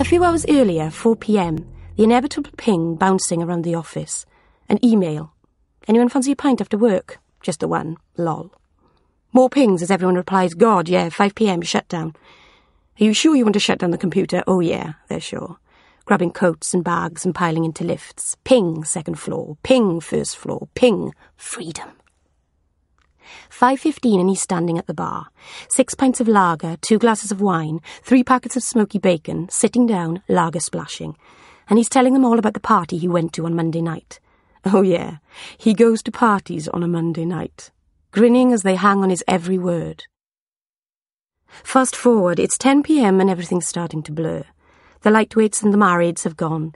A few hours earlier, 4 p.m, the inevitable ping bouncing around the office. An email. Anyone fancy a pint after work? Just the one. Lol. More pings as everyone replies, God, yeah, 5 p.m, shut down. Are you sure you want to shut down the computer? Oh yeah, they're sure. Grabbing coats and bags and piling into lifts. Ping, second floor. Ping, first floor. Ping, freedom. 5:15 and he's standing at the bar. 6 pints of lager, 2 glasses of wine, 3 packets of smoky bacon, sitting down, lager splashing. And he's telling them all about the party he went to on Monday night. Oh yeah, he goes to parties on a Monday night. Grinning as they hang on his every word. Fast forward, it's 10 p.m. and everything's starting to blur. The lightweights and the marrieds have gone.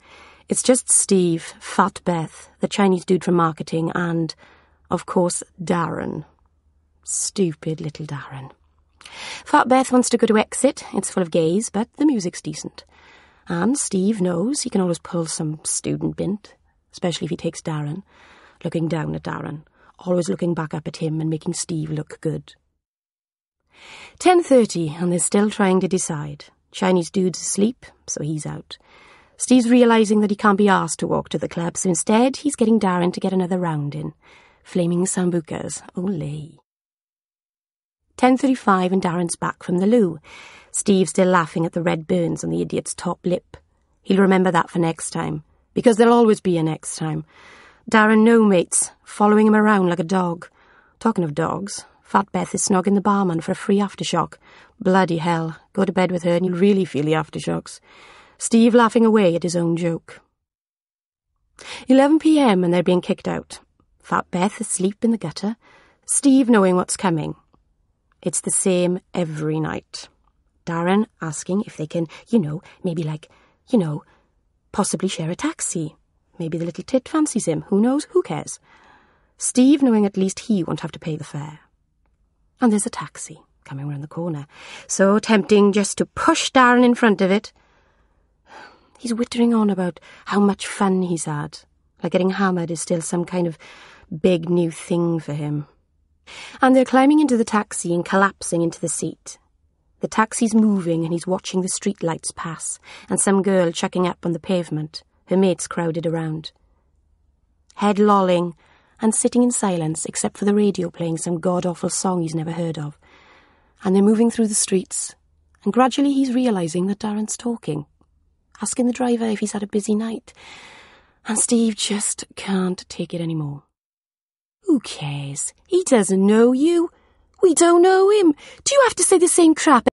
It's just Steve, Fat Beth, the Chinese dude from marketing, and, of course, Darren. Stupid little Darren. Fat Beth wants to go to Exit. It's full of gays, but the music's decent. And Steve knows he can always pull some student bint, especially if he takes Darren, looking down at Darren, always looking back up at him and making Steve look good. 10:30, and they're still trying to decide. Chinese dude's asleep, so he's out. Steve's realising that he can't be asked to walk to the club, so instead he's getting Darren to get another round in. Flaming sambucas. Olé. 10:35 and Darren's back from the loo. Steve's still laughing at the red burns on the idiot's top lip. He'll remember that for next time, because there'll always be a next time. Darren no mates, following him around like a dog. Talking of dogs, Fat Beth is snogging the barman for a free aftershock. Bloody hell, go to bed with her and you'll really feel the aftershocks. Steve laughing away at his own joke. 11 p.m. and they're being kicked out. Fat Beth asleep in the gutter. Steve knowing what's coming. It's the same every night. Darren asking if they can, maybe possibly share a taxi. Maybe the little tit fancies him. Who knows? Who cares? Steve knowing at least he won't have to pay the fare. And there's a taxi coming round the corner. So tempting just to push Darren in front of it. He's wittering on about how much fun he's had. Like getting hammered is still some kind of big new thing for him. And they're climbing into the taxi and collapsing into the seat. The taxi's moving and he's watching the street lights pass and some girl chucking up on the pavement, her mates crowded around. Head lolling and sitting in silence except for the radio playing some god-awful song he's never heard of. And they're moving through the streets and gradually he's realising that Darren's talking, asking the driver if he's had a busy night. And Steve just can't take it anymore. Who cares? He doesn't know you. We don't know him. Do you have to say the same crap